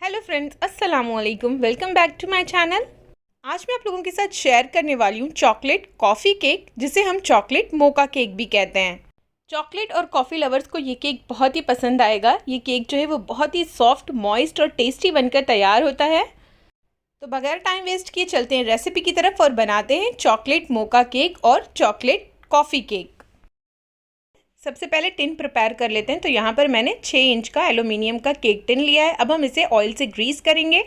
Hello friends, अस्सलाम वालेकुम। Welcome back to my channel. आज मैं आप लोगों के साथ शेयर करने वाली हूँ चॉकलेट कॉफ़ी केक, जिसे हम चॉकलेट मोका केक भी कहते हैं। चॉकलेट और कॉफ़ी लवर्स को ये केक बहुत ही पसंद आएगा। ये केक जो है वो बहुत ही सॉफ्ट, मॉइस्ट और टेस्टी बनकर तैयार होता है। तो बगैर टाइम वेस्ट किए चलते हैं रेसिपी की तरफ और बनाते हैं चॉकलेट मोका केक और चॉकलेट कॉफ़ी केक। सबसे पहले टिन प्रिपेयर कर लेते हैं। तो यहाँ पर मैंने 6 इंच का एल्युमिनियम का केक टिन लिया है। अब हम इसे ऑयल से ग्रीस करेंगे।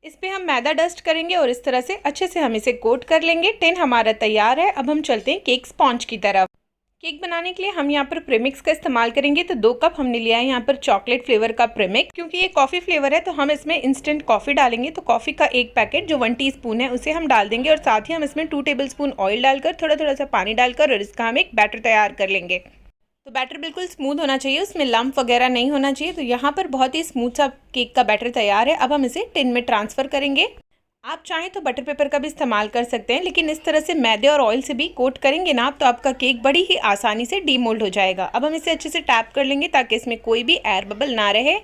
इस पर हम मैदा डस्ट करेंगे और इस तरह से अच्छे से हम इसे कोट कर लेंगे। टिन हमारा तैयार है। अब हम चलते हैं केक स्पॉन्ज की तरफ। केक बनाने के लिए हम यहाँ पर प्रीमिक्स का इस्तेमाल करेंगे। तो 2 कप हमने लिया है यहाँ पर चॉकलेट फ्लेवर का प्रीमिक्स। क्योंकि ये कॉफ़ी फ्लेवर है तो हम इसमें इंस्टेंट कॉफ़ी डालेंगे। तो कॉफ़ी का 1 पैकेट जो 1 टीस्पून है उसे हम डाल देंगे और साथ ही हम इसमें 2 टेबलस्पून ऑयल डालकर थोड़ा थोड़ा सा पानी डालकर और इसका हम एक बैटर तैयार कर लेंगे। तो बैटर बिल्कुल स्मूथ होना चाहिए, उसमें लम्प वगैरह नहीं होना चाहिए। तो यहाँ पर बहुत ही स्मूथ सा केक का बैटर तैयार है। अब हम इसे टिन में ट्रांसफ़र करेंगे। आप चाहें तो बटर पेपर का भी इस्तेमाल कर सकते हैं, लेकिन इस तरह से मैदे और ऑयल से भी कोट करेंगे ना आप, तो आपका केक बड़ी ही आसानी से डीमोल्ड हो जाएगा। अब हम इसे अच्छे से टैप कर लेंगे ताकि इसमें कोई भी एयर बबल ना रहे।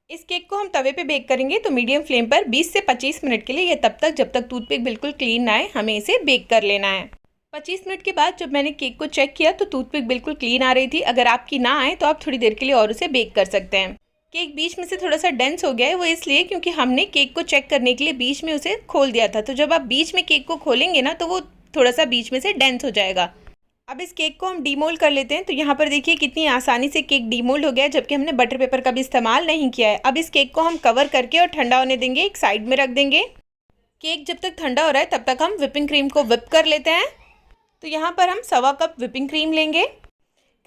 इस केक को हम तवे पे बेक करेंगे तो मीडियम फ्लेम पर 20 से 25 मिनट के लिए, या तब तक जब तक टूथपिक बिल्कुल क्लीन ना आए, हमें इसे बेक कर लेना है। 25 मिनट के बाद जब मैंने केक को चेक किया तो टूथपिक बिल्कुल क्लीन आ रही थी। अगर आपकी ना आए तो आप थोड़ी देर के लिए और उसे बेक कर सकते हैं। केक बीच में से थोड़ा सा डेंस हो गया है, वो इसलिए क्योंकि हमने केक को चेक करने के लिए बीच में उसे खोल दिया था। तो जब आप बीच में केक को खोलेंगे ना तो वो थोड़ा सा बीच में से डेंस हो जाएगा। अब इस केक को हम डीमोल्ड कर लेते हैं। तो यहाँ पर देखिए कितनी आसानी से केक डीमोल्ड हो गया है, जबकि हमने बटर पेपर का भी इस्तेमाल नहीं किया है। अब इस केक को हम कवर करके और ठंडा होने देंगे, एक साइड में रख देंगे। केक जब तक ठंडा हो रहा है तब तक हम व्हिपिंग क्रीम को व्हिप कर लेते हैं। तो यहाँ पर हम 1.25 कप व्हिपिंग क्रीम लेंगे।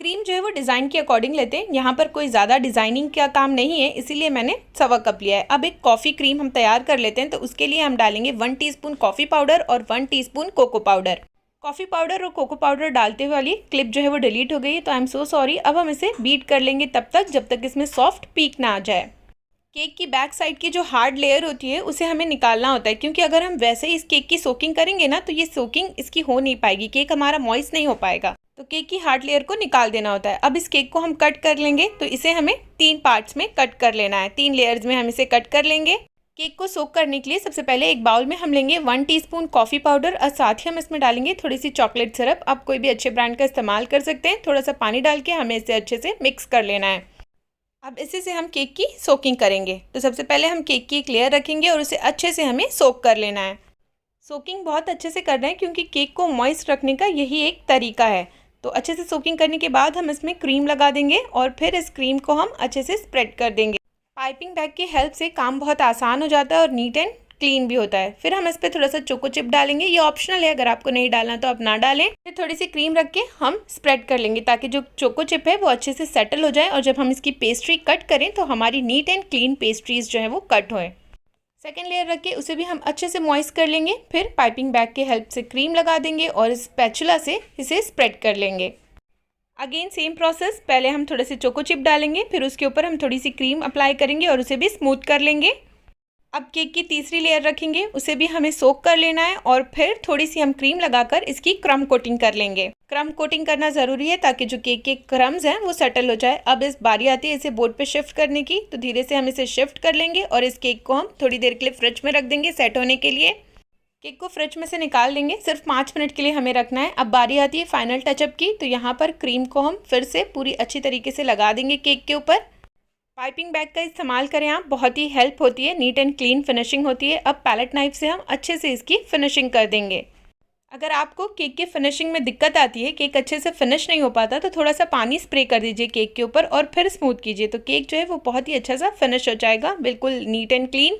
क्रीम जो है वो डिज़ाइन के अकॉर्डिंग लेते हैं। यहाँ पर कोई ज़्यादा डिज़ाइनिंग का काम नहीं है, इसीलिए मैंने 1.25 कप लिया है। अब एक कॉफ़ी क्रीम हम तैयार कर लेते हैं। तो उसके लिए हम डालेंगे 1 टीस्पून कॉफ़ी पाउडर और 1 teaspoon cocoa powder. Coffee powder और कोको पाउडर डालते हुए वाली क्लिप जो है वो डिलीट हो गई है, तो आई एम सो सॉरी। अब हम इसे बीट कर लेंगे तब तक जब तक इसमें सॉफ्ट पीक ना आ जाए। केक की बैक साइड की जो हार्ड लेयर होती है उसे हमें निकालना होता है, क्योंकि अगर हम वैसे ही इस केक की सोकिंग करेंगे ना तो ये सोकिंग इसकी हो नहीं पाएगी, केक हमारा मॉइस्ट नहीं हो पाएगा। तो केक की हार्ड लेयर को निकाल देना होता है। अब इस केक को हम कट कर लेंगे। तो इसे हमें 3 पार्ट्स में कट कर लेना है, 3 लेयर्स में हम इसे कट कर लेंगे। केक को सोक करने के लिए सबसे पहले एक बाउल में हम लेंगे 1 टीस्पून कॉफ़ी पाउडर और साथ ही हम इसमें डालेंगे थोड़ी सी चॉकलेट सिरप। आप कोई भी अच्छे ब्रांड का इस्तेमाल कर सकते हैं। थोड़ा सा पानी डाल के हमें इसे अच्छे से मिक्स कर लेना है। अब इसी से हम केक की सोकिंग करेंगे। तो सबसे पहले हम केक की एक लेयर रखेंगे और उसे अच्छे से हमें सोक कर लेना है। सोकिंग बहुत अच्छे से करना है, क्योंकि केक को मॉइस्ट रखने का यही एक तरीका है। तो अच्छे से सोकिंग करने के बाद हम इसमें क्रीम लगा देंगे और फिर इस क्रीम को हम अच्छे से स्प्रेड कर देंगे। पाइपिंग बैग की हेल्प से काम बहुत आसान हो जाता है और नीट एंड क्लीन भी होता है। फिर हम इस पर थोड़ा सा चोको चिप डालेंगे। ये ऑप्शनल है, अगर आपको नहीं डालना तो आप ना डालें। फिर थोड़ी सी क्रीम रख के हम स्प्रेड कर लेंगे ताकि जो चोको चिप है वो अच्छे से सेटल हो जाए, और जब हम इसकी पेस्ट्री कट करें तो हमारी नीट एंड क्लीन पेस्ट्रीज जो है वो कट होए। सेकेंड लेयर रख के उसे भी हम अच्छे से मॉइस्ट कर लेंगे। फिर पाइपिंग बैग की हेल्प से क्रीम लगा देंगे और इस स्पैचुला से इसे स्प्रेड कर लेंगे। अगेन सेम प्रोसेस, पहले हम थोड़े से चोको चिप डालेंगे, फिर उसके ऊपर हम थोड़ी सी क्रीम अप्लाई करेंगे और उसे भी स्मूथ कर लेंगे। अब केक की तीसरी लेयर रखेंगे, उसे भी हमें सोक कर लेना है और फिर थोड़ी सी हम क्रीम लगाकर इसकी क्रम कोटिंग कर लेंगे। क्रम कोटिंग करना ज़रूरी है ताकि जो केक के क्रम्स हैं वो सेटल हो जाए। अब इस बारी आती है इसे बोर्ड पे शिफ्ट करने की। तो धीरे से हम इसे शिफ्ट कर लेंगे और इस केक को हम थोड़ी देर के लिए फ्रिज में रख देंगे सेट होने के लिए। केक को फ्रिज में से निकाल लेंगे, सिर्फ 5 मिनट के लिए हमें रखना है। अब बारी आती है फाइनल टचअप की। तो यहाँ पर क्रीम को हम फिर से पूरी अच्छी तरीके से लगा देंगे केक के ऊपर। पाइपिंग बैग का इस्तेमाल करें आप, बहुत ही हेल्प होती है, नीट एंड क्लीन फिनिशिंग होती है। अब पैलेट नाइफ से हम अच्छे से इसकी फिनिशिंग कर देंगे। अगर आपको केक की फिनिशिंग में दिक्कत आती है, केक अच्छे से फिनिश नहीं हो पाता, तो थोड़ा सा पानी स्प्रे कर दीजिए केक के ऊपर और फिर स्मूथ कीजिए। तो केक जो है वो बहुत ही अच्छा सा फिनिश हो जाएगा, बिल्कुल नीट एंड क्लीन।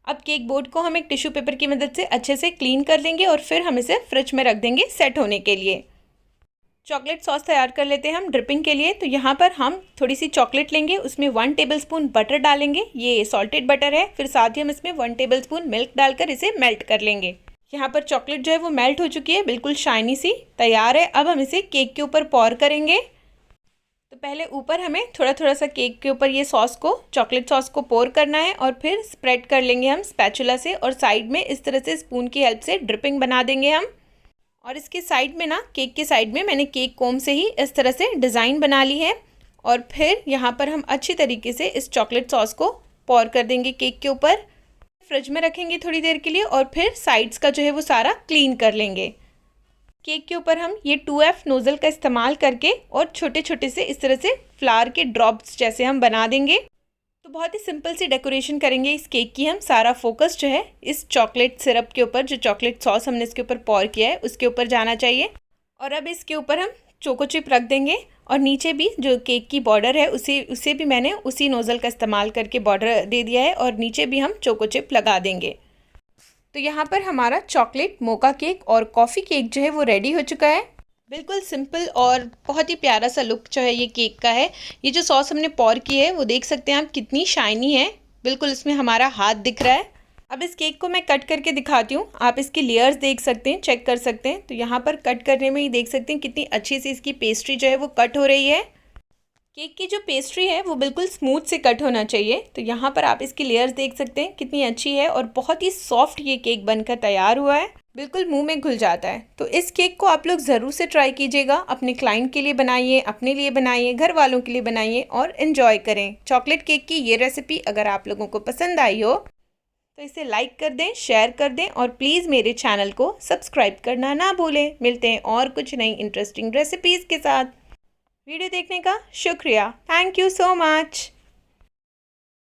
अब केक बोर्ड को हम एक टिश्यू पेपर की मदद से अच्छे से क्लीन कर लेंगे और फिर हम इसे फ्रिज में रख देंगे सेट होने के लिए। चॉकलेट सॉस तैयार कर लेते हैं हम ड्रिपिंग के लिए। तो यहाँ पर हम थोड़ी सी चॉकलेट लेंगे, उसमें 1 टेबलस्पून बटर डालेंगे, ये सॉल्टेड बटर है। फिर साथ ही हम इसमें 1 टेबलस्पून मिल्क डालकर इसे मेल्ट कर लेंगे। यहाँ पर चॉकलेट जो है वो मेल्ट हो चुकी है, बिल्कुल शाइनी सी तैयार है। अब हम इसे केक के ऊपर पॉर करेंगे। तो पहले ऊपर हमें थोड़ा थोड़ा सा केक के ऊपर ये सॉस को, चॉकलेट सॉस को पोर करना है और फिर स्प्रेड कर लेंगे हम स्पैचुला से, और साइड में इस तरह से स्पून की हेल्प से ड्रिपिंग बना देंगे हम। और इसके साइड में ना, केक के साइड में मैंने केक कोम से ही इस तरह से डिज़ाइन बना ली है। और फिर यहाँ पर हम अच्छी तरीके से इस चॉकलेट सॉस को पॉर कर देंगे केक के ऊपर। फ्रिज में रखेंगे थोड़ी देर के लिए और फिर साइड्स का जो है वो सारा क्लीन कर लेंगे। केक के ऊपर हम ये 2F नोज़ल का इस्तेमाल करके और छोटे छोटे से इस तरह से फ्लावर के ड्रॉप्स जैसे हम बना देंगे। तो बहुत ही सिंपल सी डेकोरेशन करेंगे इस केक की हम। सारा फोकस जो है इस चॉकलेट सिरप के ऊपर, जो चॉकलेट सॉस हमने इसके ऊपर पॉर किया है उसके ऊपर जाना चाहिए। और अब इसके ऊपर हम चोको चिप रख देंगे और नीचे भी जो केक की बॉर्डर है उसे भी मैंने उसी नोज़ल का इस्तेमाल करके बॉर्डर दे दिया है और नीचे भी हम चोको चिप लगा देंगे। तो यहाँ पर हमारा चॉकलेट मोका केक और कॉफ़ी केक जो है वो रेडी हो चुका है। बिल्कुल सिंपल और बहुत ही प्यारा सा लुक जो है ये केक का है। ये जो सॉस हमने पॉर की है वो देख सकते हैं आप कितनी शाइनी है, बिल्कुल इसमें हमारा हाथ दिख रहा है। अब इस केक को मैं कट करके दिखाती हूँ, आप इसकी लेयर्स देख सकते हैं, चेक कर सकते हैं। तो यहाँ पर कट करने में ही देख सकते हैं कितनी अच्छी सी इसकी पेस्ट्री जो है वो कट हो रही है। केक की जो पेस्ट्री है वो बिल्कुल स्मूथ से कट होना चाहिए। तो यहाँ पर आप इसकी लेयर्स देख सकते हैं कितनी अच्छी है और बहुत ही सॉफ्ट ये केक बनकर तैयार हुआ है, बिल्कुल मुंह में घुल जाता है। तो इस केक को आप लोग ज़रूर से ट्राई कीजिएगा, अपने क्लाइंट के लिए बनाइए, अपने लिए बनाइए, घर वालों के लिए बनाइए और इन्जॉय करें। चॉकलेट केक की ये रेसिपी अगर आप लोगों को पसंद आई हो तो इसे लाइक कर दें, शेयर कर दें और प्लीज़ मेरे चैनल को सब्सक्राइब करना ना भूलें। मिलते हैं और कुछ नई इंटरेस्टिंग रेसिपीज़ के साथ। वीडियो देखने का शुक्रिया। Thank you so much.